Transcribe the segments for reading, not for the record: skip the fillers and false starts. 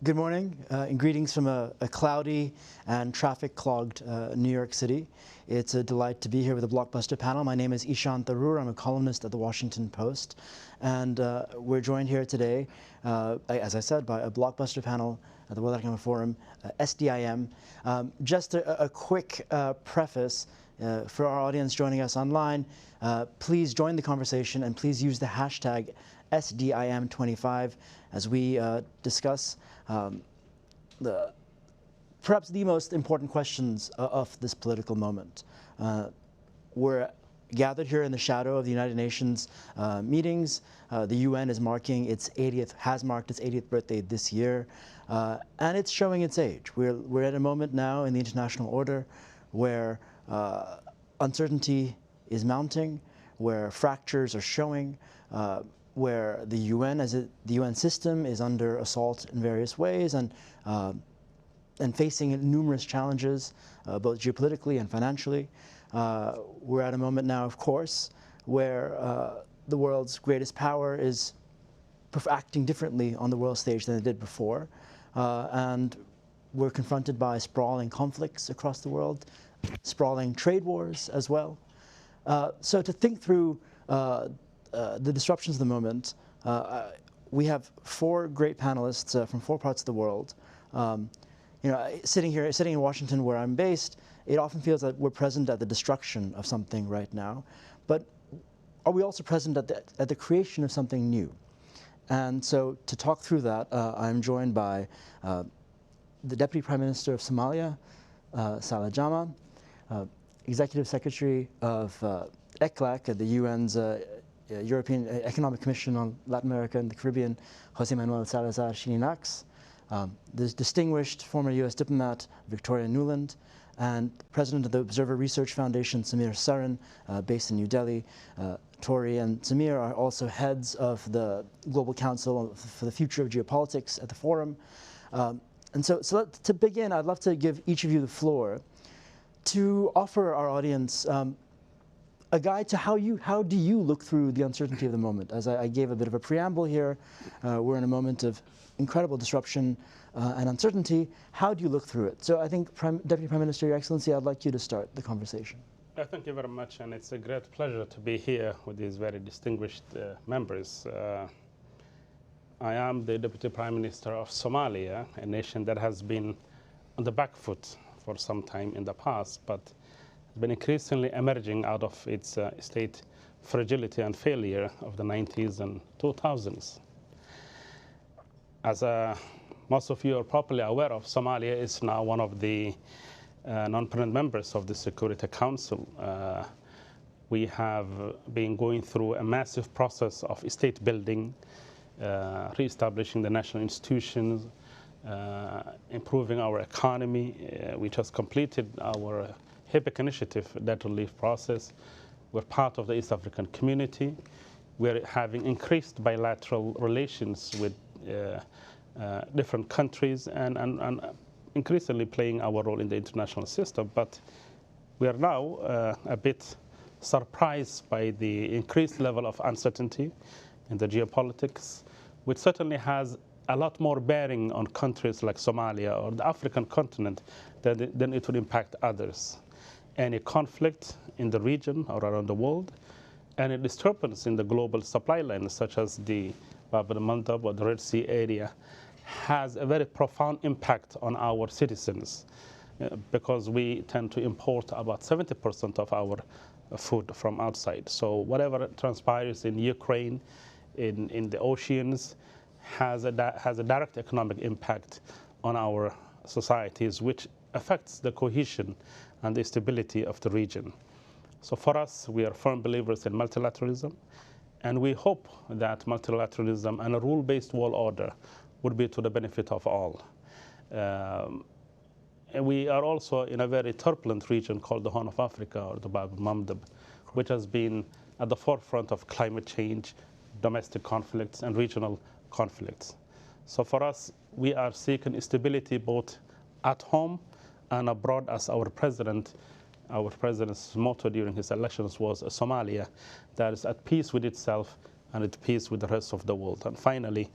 Good morning, and greetings from a cloudy and traffic-clogged New York City. It's a delight to be here with a blockbuster panel. My name is Ishaan Tharoor. I'm a columnist at the Washington Post, and we're joined here today, as I said, by a blockbuster panel at the World Economic Forum, SDIM. Just a quick preface for our audience joining us online. Please join the conversation and please use the hashtag SDIM25 as we discuss perhaps the most important questions of this political moment. We're gathered here in the shadow of the United Nations meetings. The UN is marking its 80th, has marked its 80th birthday this year, and it's showing its age. We're at a moment now in the international order where uncertainty is mounting, where fractures are showing, where the UN the UN system is under assault in various ways and facing numerous challenges, both geopolitically and financially. We're at a moment now, of course, where the world's greatest power is acting differently on the world stage than it did before, and we're confronted by sprawling conflicts across the world, sprawling trade wars as well. So to think through the disruptions of the moment, we have four great panelists from four parts of the world. Sitting in Washington where I'm based, it often feels that we're present at the destruction of something right now, but are we also present at the creation of something new? And so to talk through that, I'm joined by the Deputy Prime Minister of Somalia, Salazar-Xirinachs, Executive Secretary of ECLAC, the UN's European Economic Commission on Latin America and the Caribbean, José Manuel Salazar-Xirinachs, the distinguished former U.S. diplomat Victoria Nuland, and President of the Observer Research Foundation, Samir Saran, based in New Delhi. Tori and Samir are also heads of the Global Council for the Future of Geopolitics at the Forum. And so to begin, I'd love to give each of you the floor to offer our audience a guide to how do you look through the uncertainty of the moment. As I gave a bit of a preamble here, we're in a moment of incredible disruption and uncertainty. How do you look through it? So I think, Deputy Prime Minister, Your Excellency, I'd like you to start the conversation. Thank you very much, and it's a great pleasure to be here with these very distinguished members. I am the Deputy Prime Minister of Somalia, a nation that has been on the back foot for some time in the past, but has been increasingly emerging out of its state fragility and failure of the 90s and 2000s. As most of you are probably aware of, Somalia is now one of the non-permanent members of the Security Council. We have been going through a massive process of state building, re-establishing the national institutions, improving our economy. We just completed our HIPC initiative, debt relief process. We're part of the East African community. We're having increased bilateral relations with different countries and increasingly playing our role in the international system. But we are now a bit surprised by the increased level of uncertainty in the geopolitics, which certainly has a lot more bearing on countries like Somalia or the African continent than it would impact others. Any conflict in the region or around the world, any disturbance in the global supply lines, such as the Bab el-Mandab or the Red Sea area, has a very profound impact on our citizens because we tend to import about 70% of our food from outside. So whatever transpires in Ukraine, in the oceans, has a direct economic impact on our societies, which affects the cohesion and the stability of the region. So for us, we are firm believers in multilateralism, and we hope that multilateralism and a rule-based world order would be to the benefit of all. And we are also in a very turbulent region called the Horn of Africa, or the Bab el-Mandab, which has been at the forefront of climate change, domestic conflicts, and regional conflicts. So for us, we are seeking stability both at home and abroad, as our president's motto during his elections was Somalia that is at peace with itself and at peace with the rest of the world. And finally,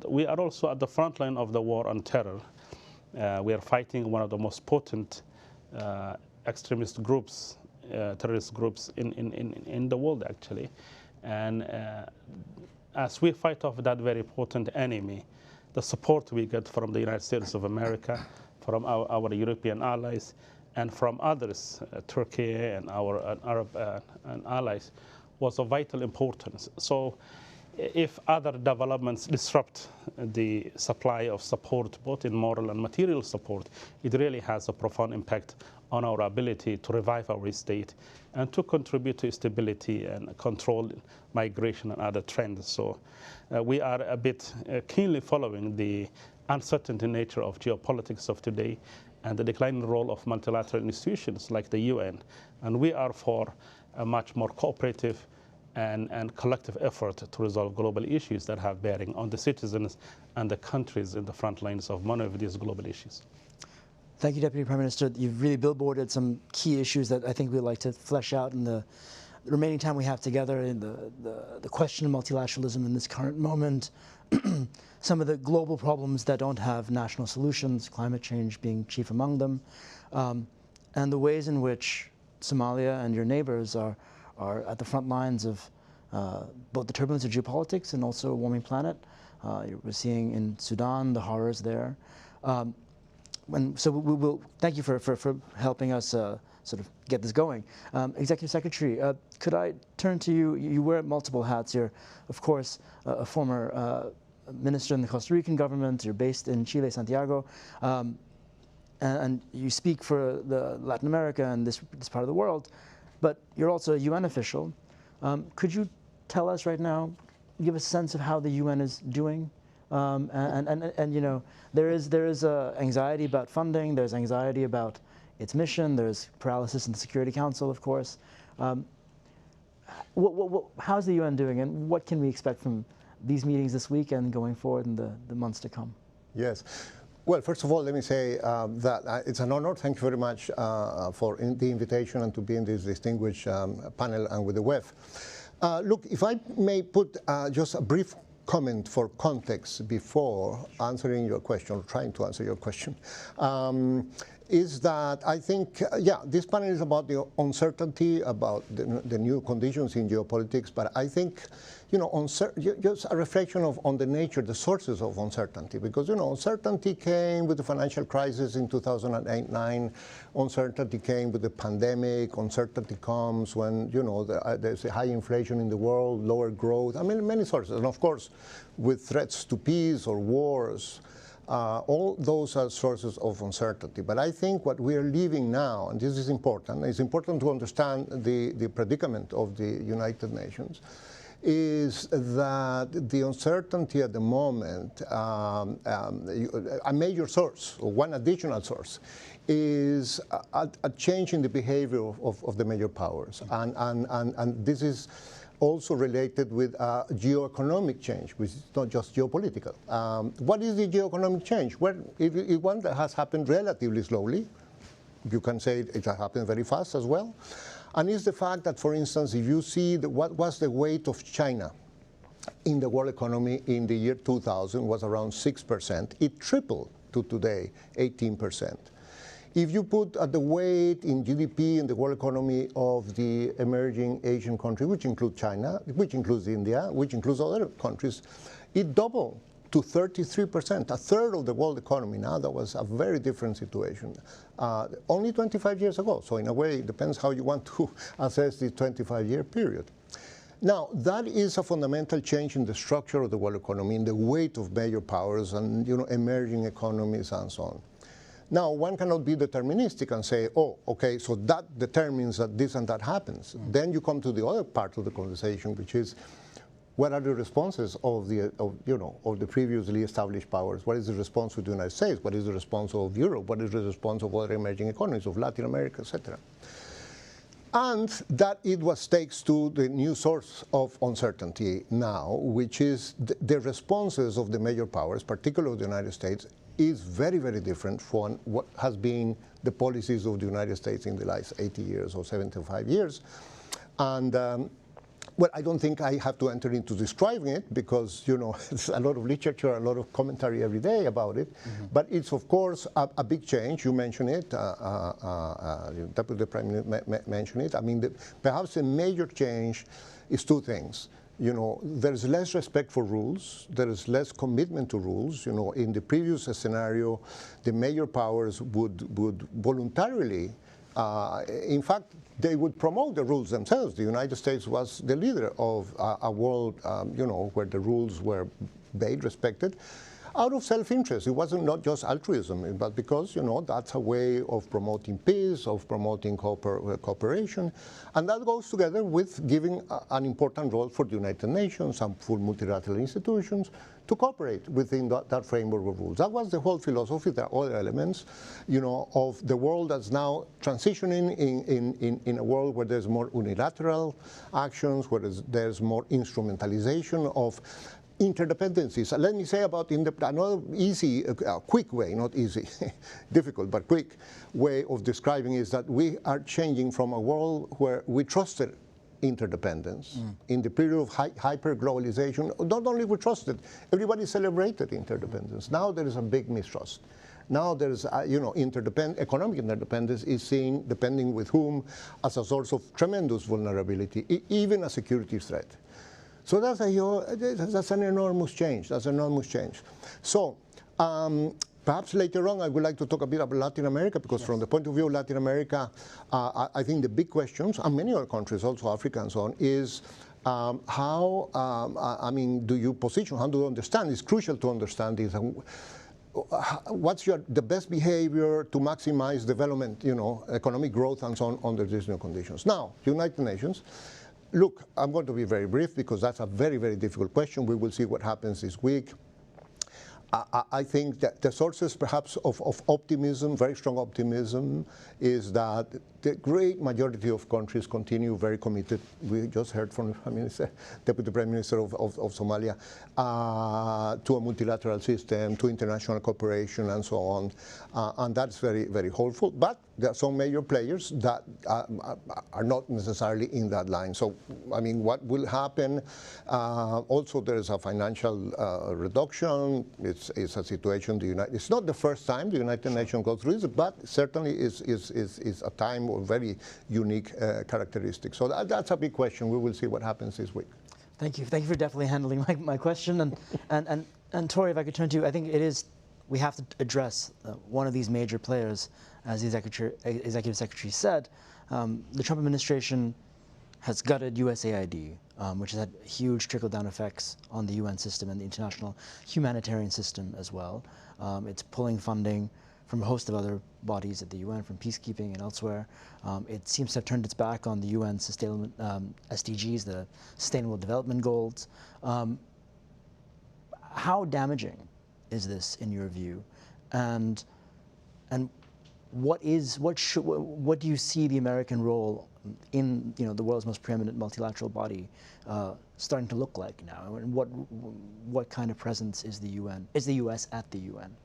we are also at the front line of the war on terror. We are fighting one of the most potent extremist groups, terrorist groups in the world, actually. And as we fight off that very potent enemy, the support we get from the United States of America, from our European allies, and from others, Turkey and our Arab and allies, was of vital importance. So if other developments disrupt the supply of support, both in moral and material support, it really has a profound impact on our ability to revive our state and to contribute to stability and control migration and other trends. So we are a bit keenly following the uncertain nature of geopolitics of today and the declining role of multilateral institutions like the UN. And we are for a much more cooperative and collective effort to resolve global issues that have bearing on the citizens and the countries in the front lines of many of these global issues. Thank you, Deputy Prime Minister. You've really billboarded some key issues that I think we'd like to flesh out in the remaining time we have together, in the question of multilateralism in this current moment, some of the global problems that don't have national solutions, climate change being chief among them, and the ways in which Somalia and your neighbors are at the front lines of both the turbulence of geopolitics and also a warming planet. We're seeing in Sudan the horrors there. So we will thank you for helping us sort of get this going. Executive Secretary, could I turn to you? You wear multiple hats. You're, of course, a former minister in the Costa Rican government. You're based in Chile, Santiago, and you speak for Latin America and this part of the world. But you're also a UN official. Could you tell us right now, give a sense of how the UN is doing? And you know, there is anxiety about funding. There's anxiety about its mission. There's paralysis in the Security Council, of course. How's the UN doing, and what can we expect from these meetings this week and going forward in the months to come? Yes. Well, first of all, let me say that it's an honor. Thank you very much for the invitation and to be in this distinguished panel and with the WEF. Look, if I may put just a brief comment for context before answering your question, or trying to answer your question, is that I think, yeah, this panel is about the uncertainty, about the new conditions in geopolitics, but I think, you know, just a reflection on the nature, the sources of uncertainty, because, you know, uncertainty came with the financial crisis in 2008-9, uncertainty came with the pandemic, uncertainty comes when, you know, there's a high inflation in the world, lower growth, I mean, many sources, and of course, with threats to peace or wars, all those are sources of uncertainty. But I think what we are living now, and this is important, it's important to understand the predicament of the United Nations, is that the uncertainty at the moment, a major source, or one additional source, is a change in the behavior of the major powers. And this is also related with geoeconomic change, which is not just geopolitical. What is the geoeconomic change? Well, it's one that has happened relatively slowly. You can say it has happened very fast as well. And it's the fact that, for instance, if you see what was the weight of China in the world economy in the year 2000 was around 6%. It tripled to today, 18%. If you put the weight in GDP in the world economy of the emerging Asian countries, which include China, which includes India, which includes other countries, it doubled to 33%, a third of the world economy. Now that was a very different situation. Only 25 years ago, so in a way it depends how you want to assess the 25-year period. Now, that is a fundamental change in the structure of the world economy, in the weight of major powers and, you know, emerging economies and so on. Now, one cannot be deterministic and say, oh, okay, so that determines that this and that happens. Then you come to the other part of the conversation, which is, what are the responses of the previously established powers? What is the response of the United States? What is the response of Europe? What is the response of other emerging economies, of Latin America, etc.? And that it was takes to the new source of uncertainty now, which is the responses of the major powers, particularly the United States, is very, very different from what has been the policies of the United States in the last 80 years or 75 years. And Well, I don't think I have to enter into describing it because, you know, there's a lot of literature, a lot of commentary every day about it. But it's, of course, a big change. You mentioned it. The Deputy Prime Minister mentioned it. I mean, perhaps a major change is two things. You know, there's less respect for rules. There is less commitment to rules. You know, in the previous scenario, the major powers would voluntarily, in fact, they would promote the rules themselves. The United States was the leader of a world, you know, where the rules were obeyed, respected, out of self-interest. It wasn't not just altruism, but because, you know, that's a way of promoting peace, of promoting cooperation. And that goes together with giving an important role for the United Nations and for multilateral institutions to cooperate within that framework of rules. That was the whole philosophy. There are other elements, you know, of the world that's now transitioning in a world where there's more unilateral actions, where there's more instrumentalization of interdependencies. Let me say about another easy, quick way, not easy, difficult, but quick way of describing is that we are changing from a world where we trusted interdependence. In the period of hyper-globalization, not only we trusted, everybody celebrated interdependence. Now there is a big mistrust. Now there is, you know, economic interdependence is seen, depending with whom, as a source of tremendous vulnerability, even a security threat. So that's an enormous change. That's an enormous change. So perhaps later on I would like to talk a bit about Latin America, because from the point of view of Latin America, I think the big questions, and many other countries, also Africa and so on, is how, I mean, do you position, how do you understand? It's crucial to understand this. What's the best behavior to maximize development, you know, economic growth and so on under these new conditions? Now, United Nations. Look, I'm going to be very brief because that's a very, very difficult question. We will see what happens this week. I think that the sources perhaps of optimism, very strong optimism, is that the great majority of countries continue very committed. We just heard from the Deputy Prime Minister of Somalia, to a multilateral system, to international cooperation and so on. And that's very, very hopeful. But there are some major players that are not necessarily in that line. So, I mean, what will happen? Also, there is a financial reduction. It's a situation, it's not the first time the United Nations goes through this, but certainly is a time of very unique characteristics. So that's a big question. We will see what happens this week. Thank you. Thank you for definitely handling my question. And Tori, if I could turn to you, I think it is, we have to address one of these major players, as the Executive Secretary said. The Trump administration has gutted USAID, which has had huge trickle-down effects on the UN system and the international humanitarian system as well. It's pulling funding from a host of other bodies at the UN, from peacekeeping and elsewhere. It seems to have turned its back on the UN SDGs, the Sustainable Development Goals. How damaging is this in your view? And what do you see the American role in, you know, the world's most preeminent multilateral body starting to look like now? And what kind of presence is the U.S. at the UN?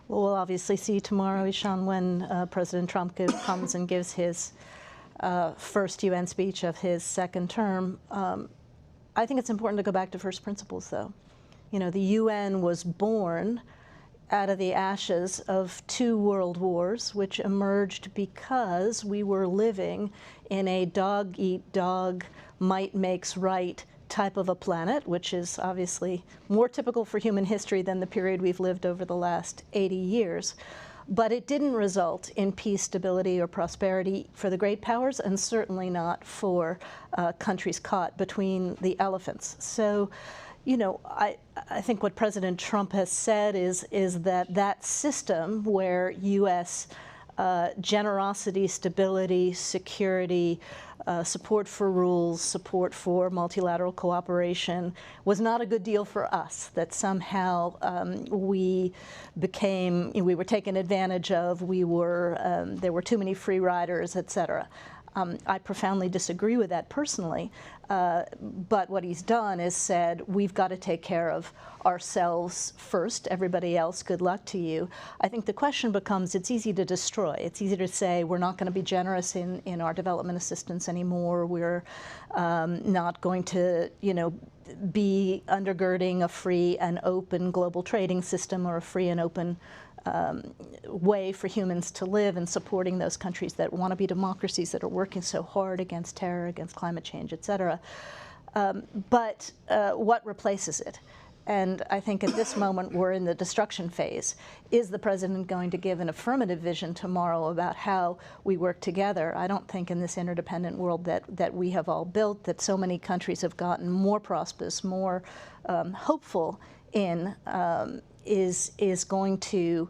Well, we'll obviously see tomorrow, Ishaan, when President Trump comes and gives his first UN speech of his second term. I think it's important to go back to first principles, though. You know, the UN was born out of the ashes of 2 world wars, which emerged because we were living in a dog-eat-dog, might makes right type of a planet, which is obviously more typical for human history than the period we've lived over the last 80 years. But it didn't result in peace, stability, or prosperity for the great powers, and certainly not for countries caught between the elephants. So, you know, I think what President Trump has said is that system where U.S. Generosity, stability, security, support for rules, support for multilateral cooperation was not a good deal for us, that somehow we were taken advantage of, there were too many free riders, et cetera. I profoundly disagree with that personally, but what he's done is said, we've got to take care of ourselves first, everybody else, good luck to you. I think the question becomes, it's easy to destroy. It's easy to say, we're not going to be generous in our development assistance anymore, we're not going to, be undergirding a free and open global trading system or a free and open way for humans to live, and supporting those countries that want to be democracies, that are working so hard against terror, against climate change, et cetera. But what replaces it? And I think at this moment we're in the destruction phase. Is the president going to give an affirmative vision tomorrow about how we work together? I don't think in this interdependent world that we have all built, that so many countries have gotten more prosperous, more hopeful in, is going to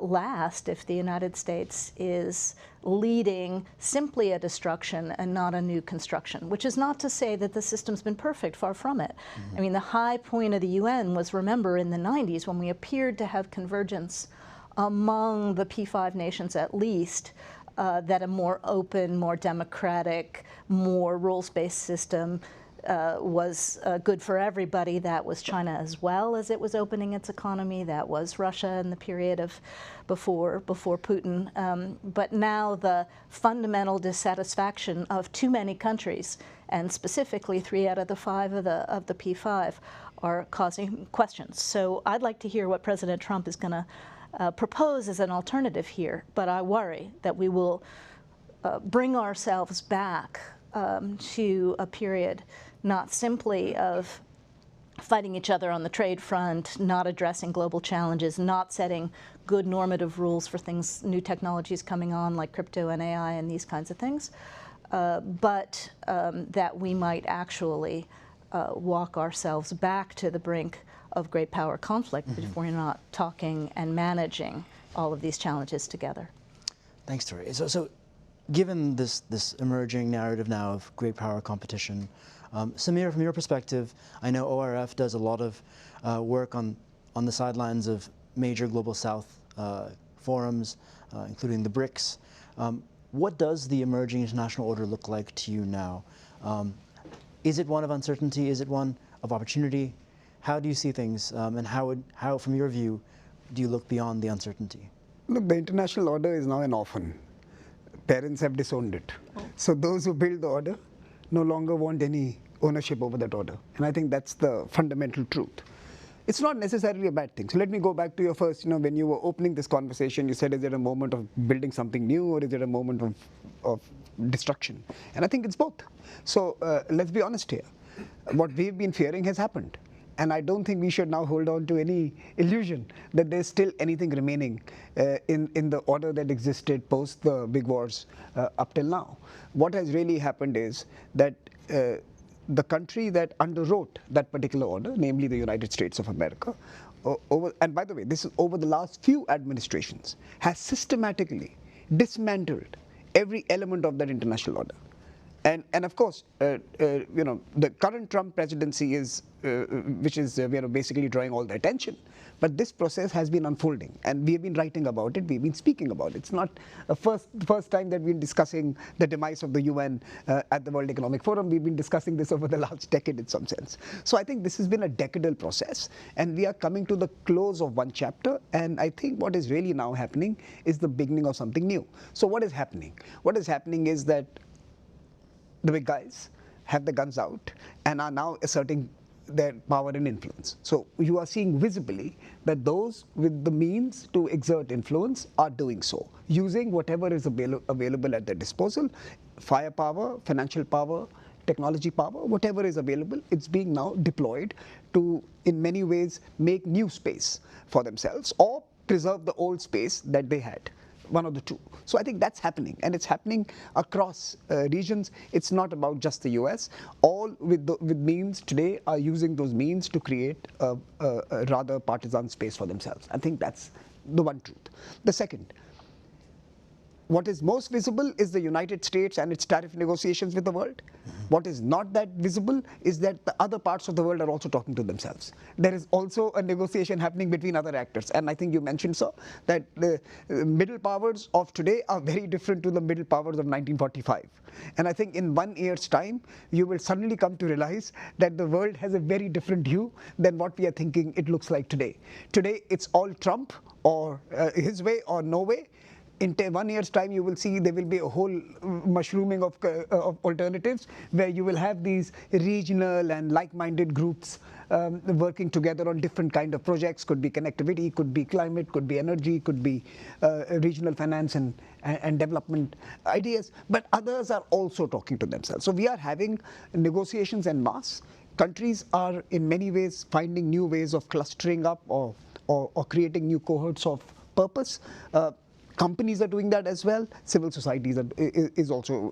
last if the United States is leading simply a destruction and not a new construction, which is not to say that the system's been perfect, far from it. I mean, the high point of the UN was, remember, in the 90s when we appeared to have convergence among the P5 nations at least, that a more open, more democratic, more rules-based system was good for everybody. That was China as well as it was opening its economy. That was Russia in the period of before Putin. But now the fundamental dissatisfaction of too many countries, and specifically 3 out of the 5 of the P5, are causing questions. So I'd like to hear what President Trump is going to propose as an alternative here. But I worry that we will bring ourselves back to a period not simply of fighting each other on the trade front, not addressing global challenges, not setting good normative rules for things, new technologies coming on like crypto and AI and these kinds of things, but that we might actually walk ourselves back to the brink of great power conflict if we're not talking and managing all of these challenges together. Thanks, Tharoor. So given this emerging narrative now of great power competition, Samir, from your perspective, I know ORF does a lot of work on the sidelines of major Global South forums, including the BRICS. What does the emerging international order look like to you now? Is it one of uncertainty? Is it one of opportunity? How do you see things, and how, from your view, do you look beyond the uncertainty? Look, the international order is now an orphan. Parents have disowned it. So those who build the order no longer want any ownership over that order. And I think that's the fundamental truth. It's not necessarily a bad thing. So let me go back to your first, when you were opening this conversation, you said, is it a moment of building something new, or is it a moment of destruction? And I think it's both. So let's be honest here. What we've been fearing has happened. And I don't think we should now hold on to any illusion that there's still anything remaining in the order that existed post the big wars up till now. What has really happened is that the country that underwrote that particular order, namely the United States of America, and by the way, this is over the last few administrations, has systematically dismantled every element of that international order. And of course, the current Trump presidency is, which is basically drawing all the attention. But this process has been unfolding, and we have been writing about it. We've been speaking about it. It's not the first time that we've been discussing the demise of the UN at the World Economic Forum. We've been discussing this over the last decade, in some sense. So I think this has been a decadal process, and we are coming to the close of one chapter. And I think what is really now happening is the beginning of something new. So what is happening? What is happening is that the big guys have the guns out and are now asserting their power and influence. So you are seeing visibly that those with the means to exert influence are doing so, using whatever is available at their disposal, firepower, financial power, technology power, whatever is available, it's being now deployed to, in many ways, make new space for themselves or preserve the old space that they had. One of the two. So I think that's happening, and it's happening across regions. It's not about just the US. All with means today are using those means to create a rather partisan space for themselves. I think that's the one truth. The second, What is most visible is the United States and its tariff negotiations with the world. What is not that visible is that the other parts of the world are also talking to themselves. There is also a negotiation happening between other actors. And I think you mentioned, sir, that the middle powers of today are very different to the middle powers of 1945. And I think in 1 year's time, you will suddenly come to realize that the world has a very different hue than what we are thinking it looks like today. Today, it's all Trump or his way or no way. In 1 year's time, you will see there will be a whole mushrooming of alternatives where you will have these regional and like-minded groups working together on different kind of projects. Could be connectivity, could be climate, could be energy, could be regional finance and development ideas. But others are also talking to themselves. So we are having negotiations en masse. Countries are in many ways finding new ways of clustering up or creating new cohorts of purpose. Companies are doing that as well. Civil societies is also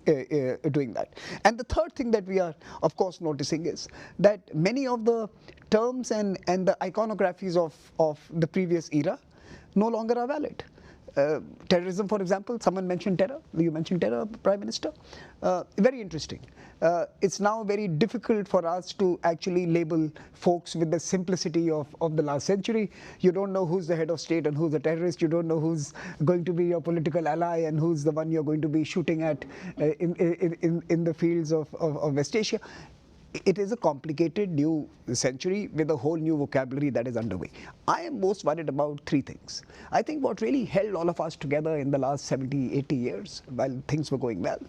doing that. And the third thing that we are, of course, noticing is that many of the terms and the iconographies of the previous era no longer are valid. Terrorism, for example, someone mentioned terror. You mentioned terror, Prime Minister. Very interesting. It's now very difficult for us to actually label folks with the simplicity of the last century. You don't know who's the head of state and who's a terrorist. You don't know who's going to be your political ally and who's the one you're going to be shooting at in the fields of West Asia. It is a complicated new century with a whole new vocabulary that is underway. I am most worried about three things. I think what really held all of us together in the last 70, 80 years while things were going well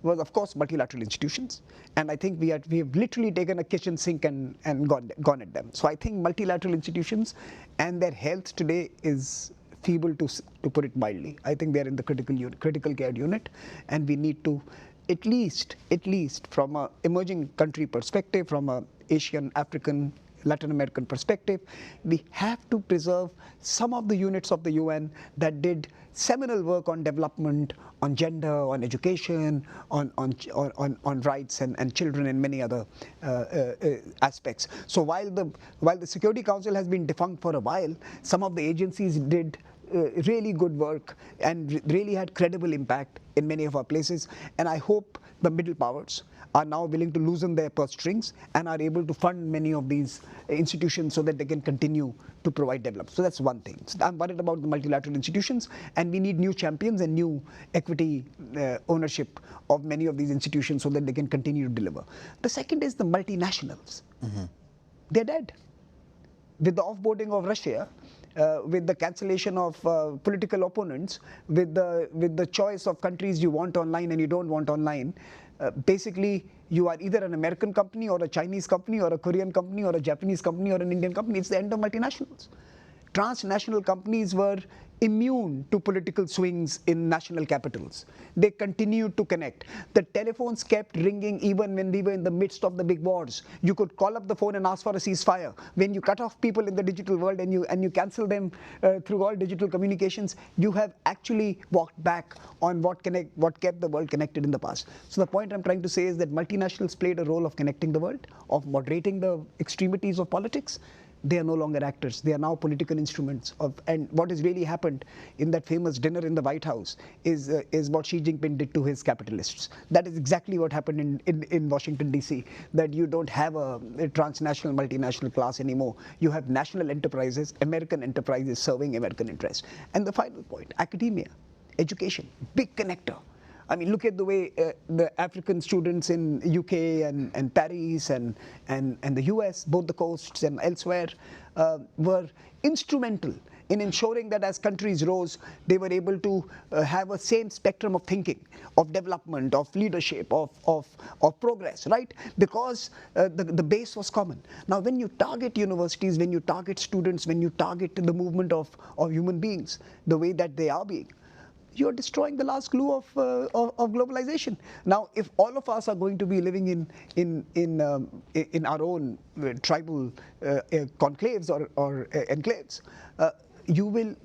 was, of course, multilateral institutions. And I think we have literally taken a kitchen sink and gone at them. So I think multilateral institutions and their health today is feeble, to put it mildly. I think they are in the critical care unit, and we need to at least from an emerging country perspective, from an Asian, African, Latin American perspective, we have to preserve some of the units of the UN that did seminal work on development, on gender, on education, on rights and children and many other aspects. So while the Security Council has been defunct for a while, some of the agencies did really good work and really had credible impact in many of our places. And I hope the middle powers are now willing to loosen their purse strings and are able to fund many of these institutions so that they can continue to provide development. So that's one thing. So I'm worried about the multilateral institutions, and we need new champions and new equity ownership of many of these institutions so that they can continue to deliver. The second is the multinationals. They're dead. With the offboarding of Russia, with the cancellation of political opponents, with the choice of countries you want online and you don't want online, basically you are either an American company or a Chinese company or a Korean company or a Japanese company or an Indian company. It's the end of multinationals. Transnational companies were immune to political swings in national capitals. They continued to connect. The telephones kept ringing even when we were in the midst of the big wars. You could call up the phone and ask for a ceasefire. When you cut off people in the digital world and you cancel them through all digital communications, you have actually walked back on what kept the world connected in the past. So the point I'm trying to say is that multinationals played a role of connecting the world, of moderating the extremities of politics. They are no longer actors. They are now political instruments. And what has really happened in that famous dinner in the White House is what Xi Jinping did to his capitalists. That is exactly what happened in Washington, D.C., that you don't have a transnational, multinational class anymore. You have national enterprises, American enterprises serving American interests. And the final point, academia, education, big connector. I mean, look at the way the African students in UK and Paris and the US, both the coasts and elsewhere, were instrumental in ensuring that as countries rose, they were able to have a same spectrum of thinking, of development, of leadership, of progress, right? Because the base was common. Now, when you target universities, when you target students, when you target the movement of human beings, the way that they are being, you're destroying the last glue of globalization. Now, if all of us are going to be living in our own tribal conclaves or enclaves, you will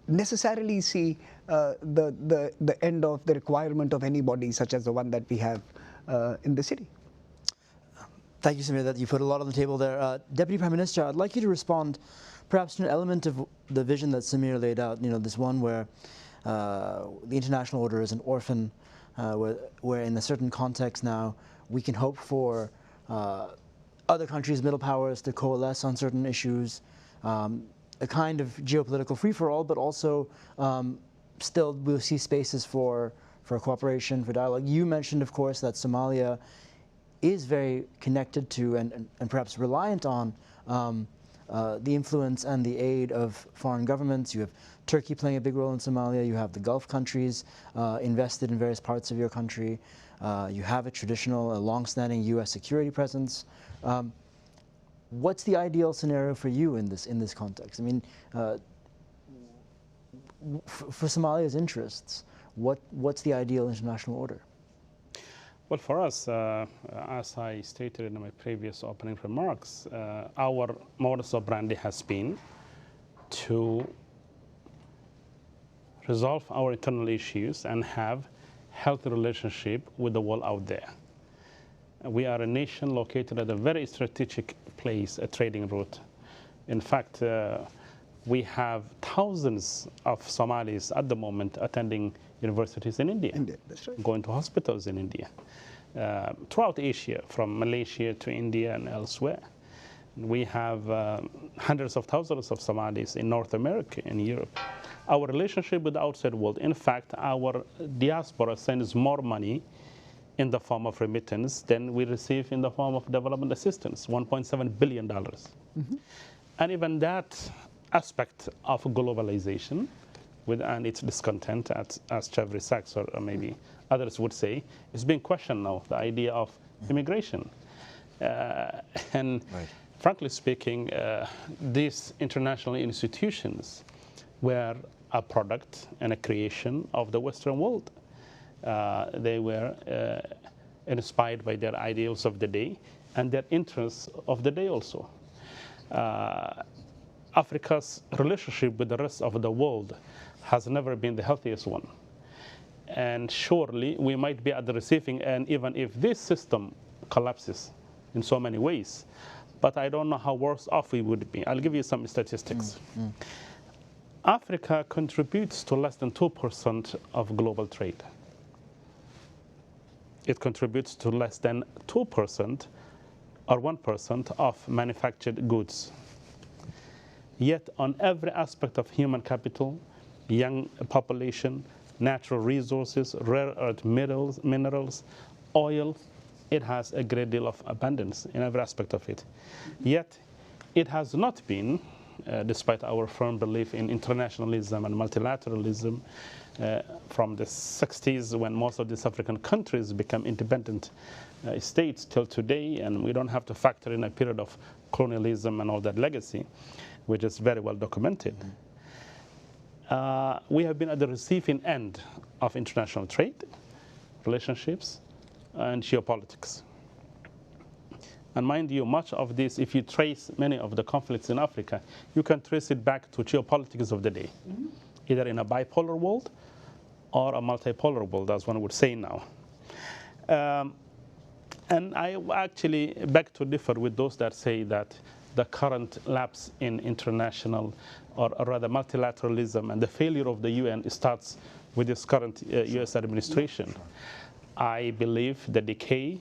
necessarily see the end of the requirement of any body such as the one that we have in the city. Thank you, Samir, that you put a lot on the table there. Deputy Prime Minister, I'd like you to respond perhaps to an element of the vision that Samir laid out, this one where the international order is an orphan, where in a certain context now we can hope for other countries, middle powers, to coalesce on certain issues, a kind of geopolitical free-for-all, but also still we'll see spaces for cooperation, for dialogue. You mentioned, of course, that Somalia is very connected to and perhaps reliant on the influence and the aid of foreign governments. You have Turkey playing a big role in Somalia. You have the Gulf countries invested in various parts of your country. You have a long-standing U.S. security presence. What's the ideal scenario for you in this context? I mean, for Somalia's interests, what's the ideal international order? Well, for us, as I stated in my previous opening remarks, our modus operandi has been to resolve our internal issues and have healthy relationship with the world out there. We are a nation located at a very strategic place, a trading route. In fact, we have thousands of Somalis at the moment attending universities in India, That's right. going to hospitals in India, throughout Asia, from Malaysia to India and elsewhere. We have hundreds of thousands of Somalis in North America and Europe. Our relationship with the outside world, in fact, our diaspora sends more money in the form of remittance than we receive in the form of development assistance, $1.7 billion. Mm-hmm. And even that aspect of globalization and its discontent, as Xirinachs or maybe others would say, is being questioned now, the idea of immigration. And right. Frankly speaking, these international institutions were a product and a creation of the Western world. They were inspired by their ideals of the day and their interests of the day also. Africa's relationship with the rest of the world has never been the healthiest one. And surely we might be at the receiving end even if this system collapses in so many ways. But I don't know how worse off we would be. I'll give you some statistics. Africa contributes to less than 2% of global trade. It contributes to less than 2% or 1% of manufactured goods. Yet on every aspect of human capital, young population, natural resources, rare earth minerals, oil, it has a great deal of abundance in every aspect of it. Yet it has not been, despite our firm belief in internationalism and multilateralism, from the 60s when most of these African countries become independent states till today, and we don't have to factor in a period of colonialism and all that legacy, which is very well documented. We have been at the receiving end of international trade, relationships, and geopolitics. And mind you, much of this, if you trace many of the conflicts in Africa, you can trace it back to geopolitics of the day, either in a bipolar world or a multipolar world, as one would say now. And I actually beg to differ with those that say that the current lapse in international, or rather multilateralism, and the failure of the UN starts with this current US administration. I believe the decay,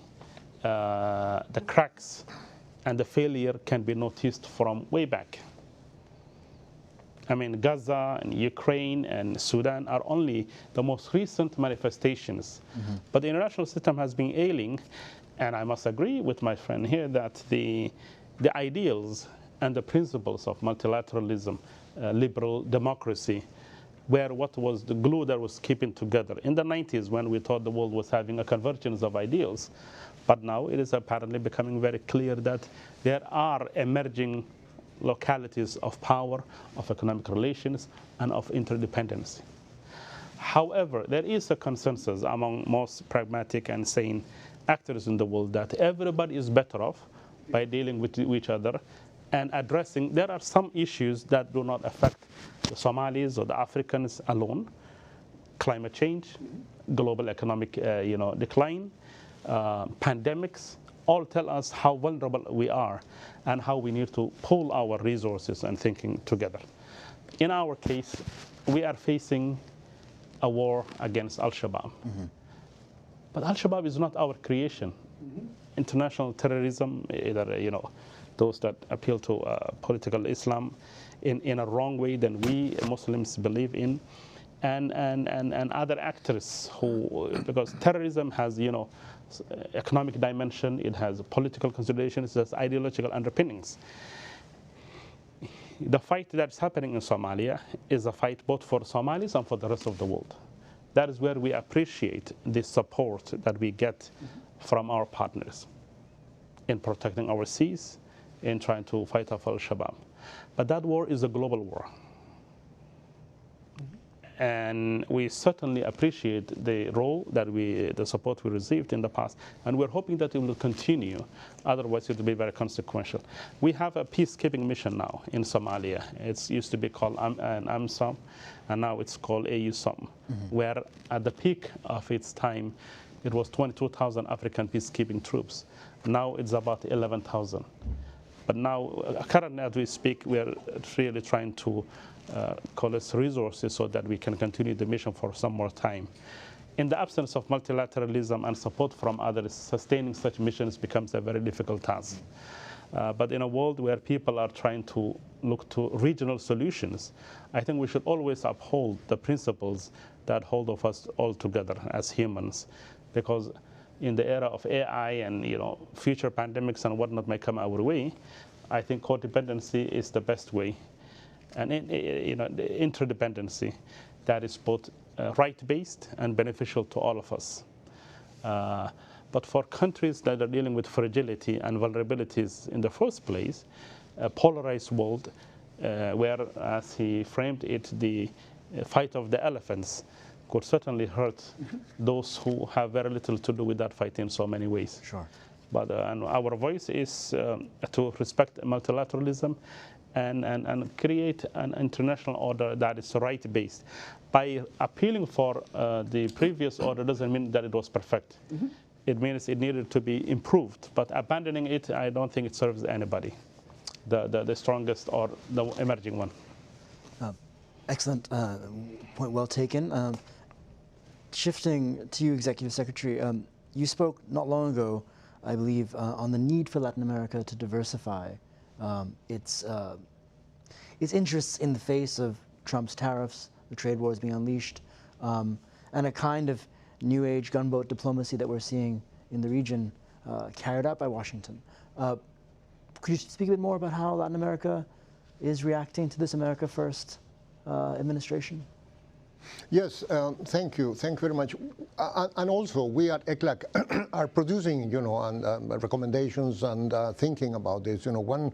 the cracks, and the failure can be noticed from way back. I mean, Gaza and Ukraine and Sudan are only the most recent manifestations. But the international system has been ailing, and I must agree with my friend here that the ideals and the principles of multilateralism, liberal democracy, were what was the glue that was keeping together. In the 90s, when we thought the world was having a convergence of ideals, but now it is apparently becoming very clear that there are emerging localities of power, of economic relations, and of interdependence. However, there is a consensus among most pragmatic and sane actors in the world that everybody is better off by dealing with each other and addressing. There are some issues that do not affect the Somalis or the Africans alone. Climate change, global economic decline, pandemics, all tell us how vulnerable we are and how we need to pool our resources and thinking together. In our case, we are facing a war against Al-Shabaab. But Al-Shabaab is not our creation. International terrorism, either those that appeal to political Islam in a wrong way than we Muslims believe in, and other actors who, because terrorism has economic dimension, it has political considerations, it has ideological underpinnings. The fight that's happening in Somalia is a fight both for Somalis and for the rest of the world. That is where we appreciate the support that we get from our partners in protecting our seas, in trying to fight off Al-Shabaab. But that war is a global war. And we certainly appreciate the role that the support we received in the past, and we're hoping that it will continue. Otherwise, it will be very consequential. We have a peacekeeping mission now in Somalia. It used to be called an AMSOM, and now it's called AUSOM, where at the peak of its time, it was 22,000 African peacekeeping troops. Now it's about 11,000. But now, currently, as we speak, we are really trying to collect resources so that we can continue the mission for some more time. In the absence of multilateralism and support from others, sustaining such missions becomes a very difficult task. But in a world where people are trying to look to regional solutions, I think we should always uphold the principles that hold of us all together as humans. Because in the era of AI and future pandemics and whatnot may come our way, I think codependency is the best way. And the interdependency that is both right-based and beneficial to all of us. But for countries that are dealing with fragility and vulnerabilities in the first place, a polarized world where, as he framed it, the fight of the elephants could certainly hurt those who have very little to do with that fight in so many ways. Sure. But and our voice is to respect multilateralism and create an international order that is right-based. By appealing for the previous order doesn't mean that it was perfect. It means it needed to be improved. But abandoning it, I don't think it serves anybody, the strongest or the emerging one. Excellent point, well taken. Shifting to you, Executive Secretary, you spoke not long ago, I believe, on the need for Latin America to diversify its interests in the face of Trump's tariffs, the trade wars being unleashed, and a kind of new age gunboat diplomacy that we're seeing in the region carried out by Washington. Could you speak a bit more about how Latin America is reacting to this America First administration? Yes, thank you. Thank you very much. And also, we at ECLAC are producing, and recommendations and thinking about this. One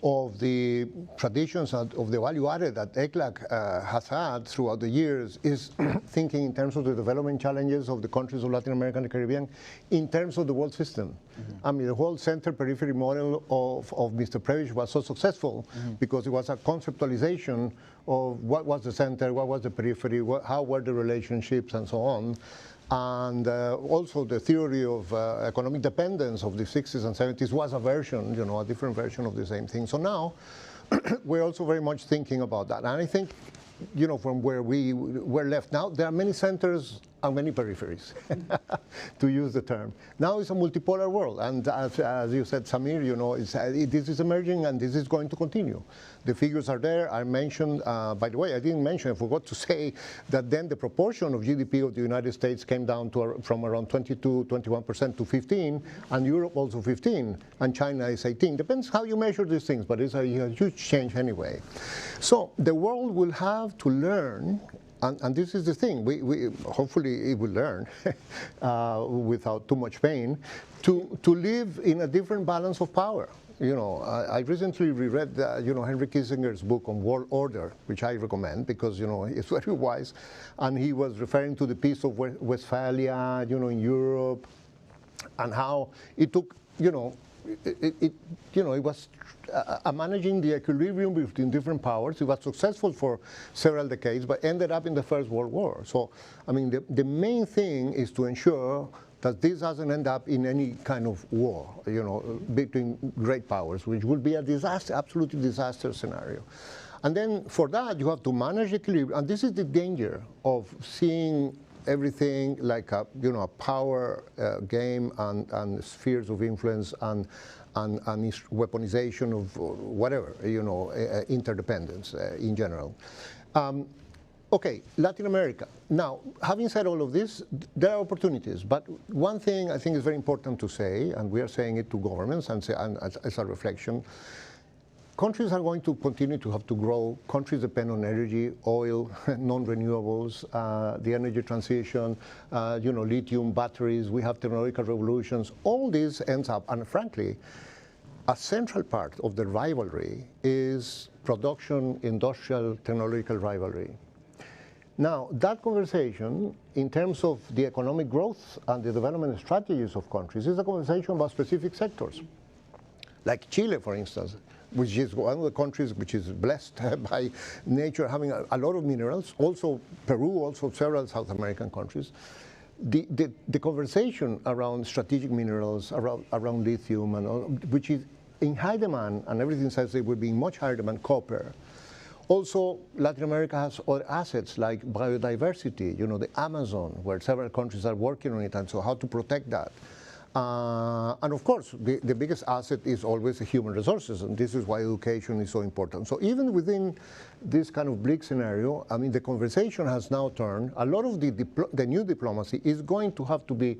of the traditions of the value added that ECLAC has had throughout the years is thinking in terms of the development challenges of the countries of Latin America and the Caribbean in terms of the world system. I mean, the whole center-periphery model of Mr. Prevish was so successful because it was a conceptualization of what was the center, what was the periphery, how were the relationships, and so on. And also the theory of economic dependence of the 60s and 70s was a version, a different version of the same thing. So now we're also very much thinking about that. And I think, from where we were left now, there are many centers and many peripheries, to use the term. Now it's a multipolar world. And as you said, Samir, this is emerging and this is going to continue. The figures are there. I mentioned, by the way, I didn't mention, I forgot to say that then the proportion of GDP of the United States came down from around 21% to 15, and Europe also 15, and China is 18. Depends how you measure these things, but it's a huge change anyway. So the world will have to learn, and this is the thing, we hopefully it will learn without too much pain, to live in a different balance of power. I recently reread Henry Kissinger's book on world order, which I recommend because it's very wise, and he was referring to the Peace of Westphalia, in Europe, and how it took, it was managing the equilibrium between different powers. It was successful for several decades, but ended up in the First World War. So, I mean, the main thing is to ensure that this doesn't end up in any kind of war, between great powers, which would be a disaster, absolutely disaster scenario. And then for that, you have to manage equilibrium. And this is the danger of seeing everything like a, a power game and spheres of influence and weaponization of whatever, interdependence in general. Okay, Latin America. Now, having said all of this, there are opportunities. But one thing I think is very important to say, and we are saying it to governments and as a reflection, countries are going to continue to have to grow. Countries depend on energy, oil, non-renewables, the energy transition, lithium batteries. We have technological revolutions. All this ends up, and frankly, a central part of the rivalry is production, industrial, technological rivalry. Now, that conversation, in terms of the economic growth and the development strategies of countries, is a conversation about specific sectors. Like Chile, for instance, which is one of the countries which is blessed by nature, having a lot of minerals. Also Peru, also several South American countries. The conversation around strategic minerals, around lithium, and all, which is in high demand, and everything says it will be in much higher demand, copper. Also, Latin America has other assets like biodiversity, the Amazon, where several countries are working on it, and so how to protect that. And of course, the biggest asset is always the human resources, and this is why education is so important. So even within this kind of bleak scenario, I mean, the conversation has now turned. A lot of the new diplomacy is going to have to be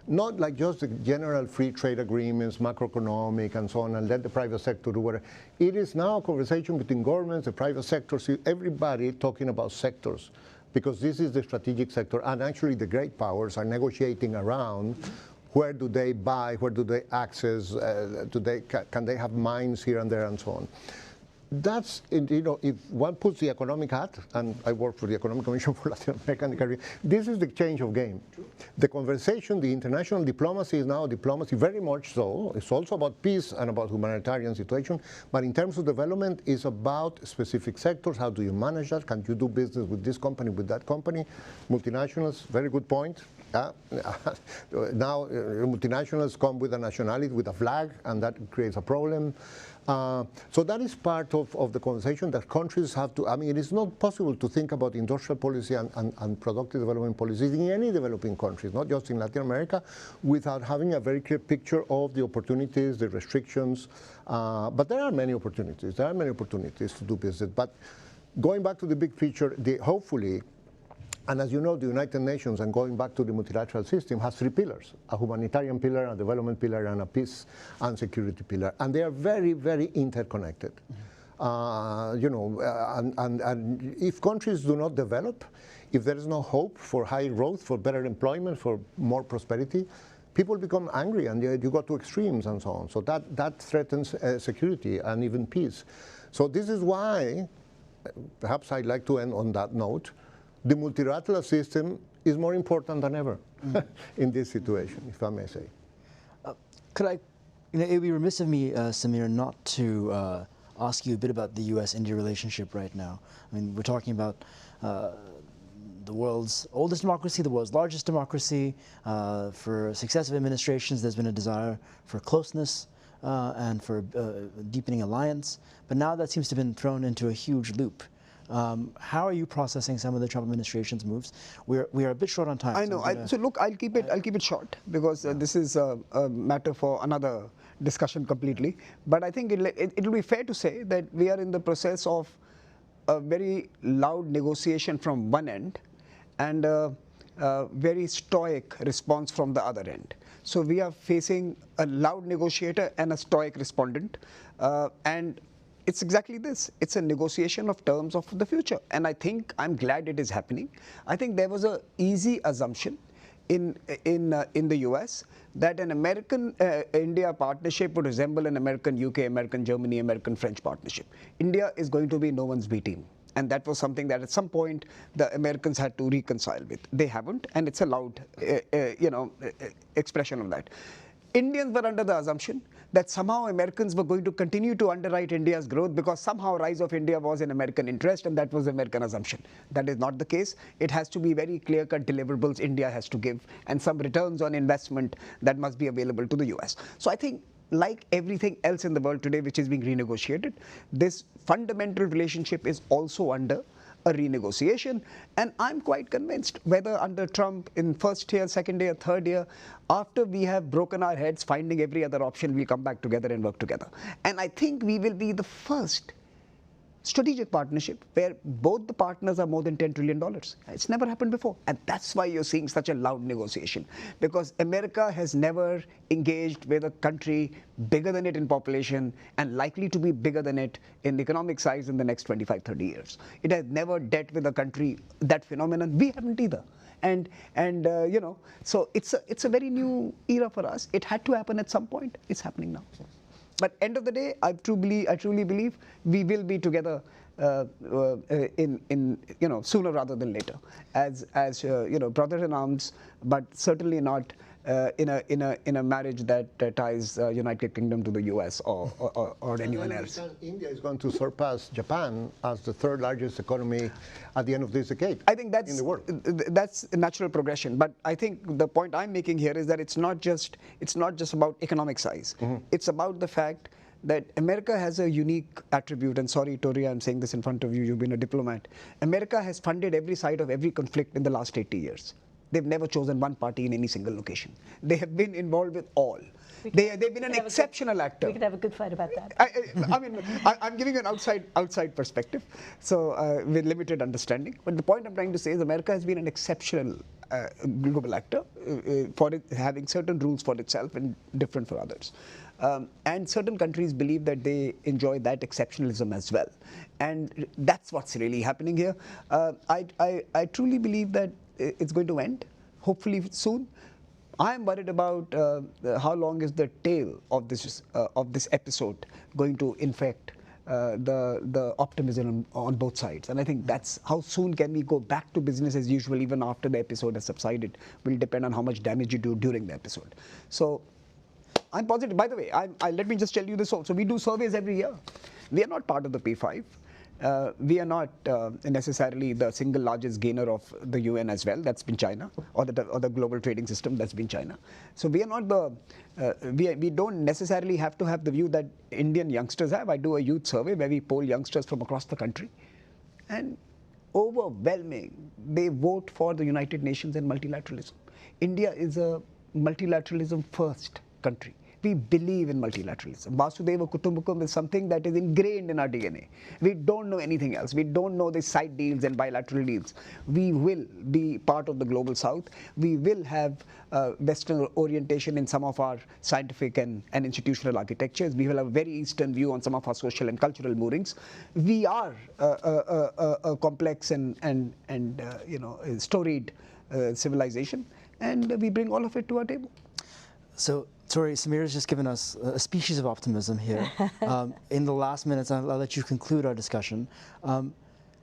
not like just the general free trade agreements, macroeconomic and so on, and let the private sector do whatever. It is now a conversation between governments, the private sector, everybody talking about sectors, because this is the strategic sector, and actually the great powers are negotiating around where do they buy, where do they access, can they have mines here and there and so on. That's, if one puts the economic hat, and I work for the Economic Commission for Latin America and the Caribbean, this is the change of game. The conversation, the international diplomacy is now diplomacy, very much so. It's also about peace and about humanitarian situation, but in terms of development, it's about specific sectors. How do you manage that? Can you do business with this company, with that company? Multinationals, very good point. Now, multinationals come with a nationality, with a flag, and that creates a problem. So that is part of the conversation that countries have to. I mean, it is not possible to think about industrial policy and productive development policies in any developing countries, not just in Latin America, without having a very clear picture of the opportunities, the restrictions. But there are many opportunities. There are many opportunities to do business. But going back to the big picture, hopefully, and as you know, the United Nations, and going back to the multilateral system, has three pillars: a humanitarian pillar, a development pillar, and a peace and security pillar. And they are very, very interconnected. And if countries do not develop, if there is no hope for high growth, for better employment, for more prosperity, people become angry, and you go to extremes and so on. So that threatens security and even peace. So this is why, perhaps I'd like to end on that note, the multilateral system is more important than ever in this situation, if I may say. Could I, it would be remiss of me, Samir, not to ask you a bit about the U.S.-India relationship right now. I mean, we're talking about the world's oldest democracy, the world's largest democracy. For successive administrations, there's been a desire for closeness and for deepening alliance. But now that seems to have been thrown into a huge loop. How are you processing some of the Trump administration's moves? We are a bit short on time. I know. So look, I'll keep it short, because this is a matter for another discussion completely. But I think it will be fair to say that we are in the process of a very loud negotiation from one end, and a very stoic response from the other end. So we are facing a loud negotiator and a stoic respondent, and it's exactly this. It's a negotiation of terms of the future, and I think I'm glad it is happening. I think there was an easy assumption in the US that an American-India partnership would resemble an American-UK, American-Germany, American-French partnership. India is going to be no one's B team, and that was something that at some point the Americans had to reconcile with. They haven't, and it's a loud, expression of that. Indians were under the assumption that somehow Americans were going to continue to underwrite India's growth, because somehow rise of India was in American interest, and that was the American assumption. That is not the case. It has to be very clear-cut deliverables India has to give, and some returns on investment that must be available to the US. So I think like everything else in the world today which is being renegotiated, this fundamental relationship is also under a renegotiation. And I'm quite convinced, whether under Trump in first year, second year, third year, after we have broken our heads finding every other option, we'll come back together and work together. And I think we will be the first strategic partnership where both the partners are more than $10 trillion. It's never happened before. And that's why you're seeing such a loud negotiation. Because America has never engaged with a country bigger than it in population and likely to be bigger than it in economic size in the next 25, 30 years. It has never dealt with a country, that phenomenon. We haven't either. And you know, so it's a very new era for us. It had to happen at some point. It's happening now. But end of the day, I truly believe we will be together in you know, sooner rather than later, as you know, brothers in arms, but certainly not in a marriage that ties United Kingdom to the US or anyone else. India is going to surpass Japan as the third largest economy at the end of this decade. I think that's in the world. That's a natural progression. But I think the point I'm making here is that it's not just about economic size. It's about the fact that America has a unique attribute, and sorry, Tori, I'm saying this in front of you, you've been a diplomat. America has funded every side of every conflict in the last 80 years. They've never chosen one party in any single location. They have been involved with all. They've been an exceptional actor. We could have a good fight about that. I mean, I'm giving an outside perspective, so with limited understanding. But the point I'm trying to say is America has been an exceptional global actor for it having certain rules for itself and different for others. And certain countries believe that they enjoy that exceptionalism as well. And that's what's really happening here. I truly believe that it's going to end, hopefully soon. I am worried about how long is the tail of this episode going to infect the optimism on both sides. And I think that's how soon can we go back to business as usual even after the episode has subsided will depend on how much damage you do during the episode. So I'm positive. By the way, let me just tell you this also. We do surveys every year. We are not part of the P5. We are not necessarily the single largest gainer of the UN as well. That's been China, or the global trading system. That's been China. So we are not we don't necessarily have to have the view that Indian youngsters have. I do a youth survey where we poll youngsters from across the country, and overwhelming, they vote for the United Nations and multilateralism. India is a multilateralism first country. We believe in multilateralism. Vasudeva Kutumbakam is something that is ingrained in our DNA. We don't know anything else. We don't know the side deals and bilateral deals. We will be part of the global south. We will have Western orientation in some of our scientific and institutional architectures. We will have a very Eastern view on some of our social and cultural moorings. We are a complex and you know, storied civilization, and we bring all of it to our table. So, Tori, Samir has just given us a species of optimism here. In the last minutes, I'll let you conclude our discussion.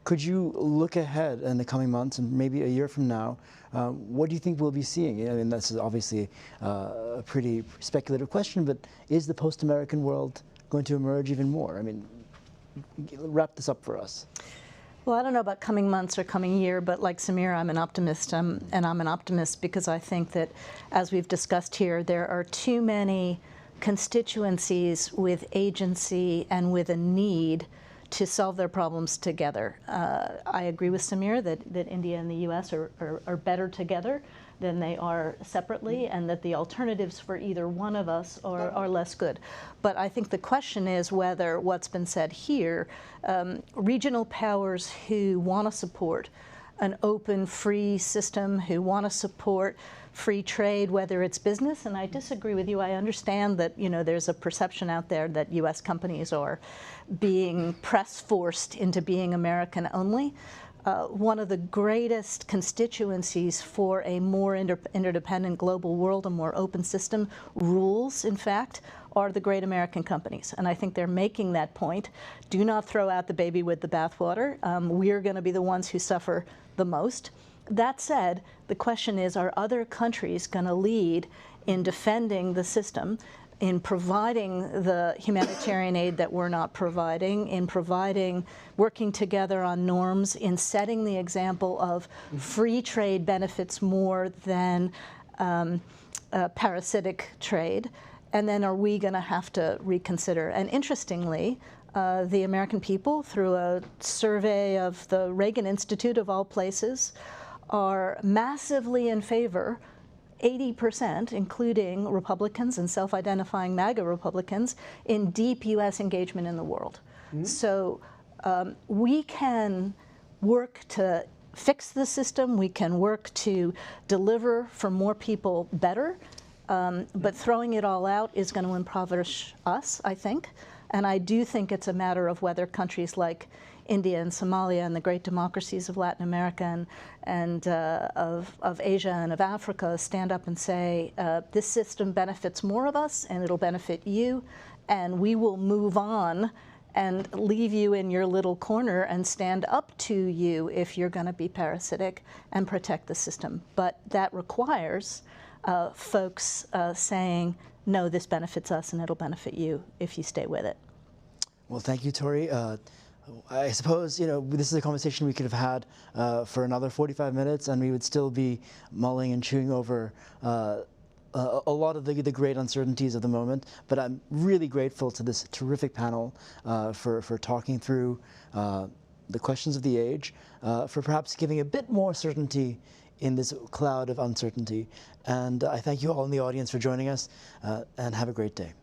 Could you look ahead in the coming months and maybe a year from now? What do you think we'll be seeing? I mean, this is obviously a pretty speculative question, but is the post-American world going to emerge even more? I mean, wrap this up for us. Well, I don't know about coming months or coming year, but like Samir, I'm an optimist, and I'm an optimist because I think that, as we've discussed here, there are too many constituencies with agency and with a need to solve their problems together. I agree with Samir that India and the US are better together than they are separately, and that the alternatives for either one of us are less good. But I think the question is whether what's been said here, regional powers who want to support an open, free system, who want to support free trade, whether it's business, and I disagree with you. I understand that, you know, there's a perception out there that US companies are being press-forced into being American only. One of the greatest constituencies for a more interdependent global world, a more open system, rules, in fact, are the great American companies. And I think they're making that point. Do not throw out the baby with the bathwater. We're going to be the ones who suffer the most. That said, the question is, are other countries going to lead in defending the system, in providing the humanitarian aid that we're not providing, in providing, working together on norms, in setting the example of free trade benefits more than parasitic trade, and then are we going to have to reconsider? And interestingly, the American people, through a survey of the Reagan Institute of all places, are massively in favor, 80%, including Republicans and self-identifying MAGA Republicans, in deep U.S. engagement in the world. So we can work to fix the system, we can work to deliver for more people better, but throwing it all out is going to impoverish us, I think. And I do think it's a matter of whether countries like India and Somalia and the great democracies of Latin America and of Asia and of Africa stand up and say, this system benefits more of us and it'll benefit you, and we will move on and leave you in your little corner and stand up to you if you're going to be parasitic and protect the system. But that requires folks saying, no, this benefits us and it'll benefit you if you stay with it. Well, thank you, Tori. I suppose, you know, this is a conversation we could have had for another 45 minutes, and we would still be mulling and chewing over a lot of the great uncertainties of the moment. But I'm really grateful to this terrific panel for talking through the questions of the age, for perhaps giving a bit more certainty in this cloud of uncertainty. And I thank you all in the audience for joining us, and have a great day.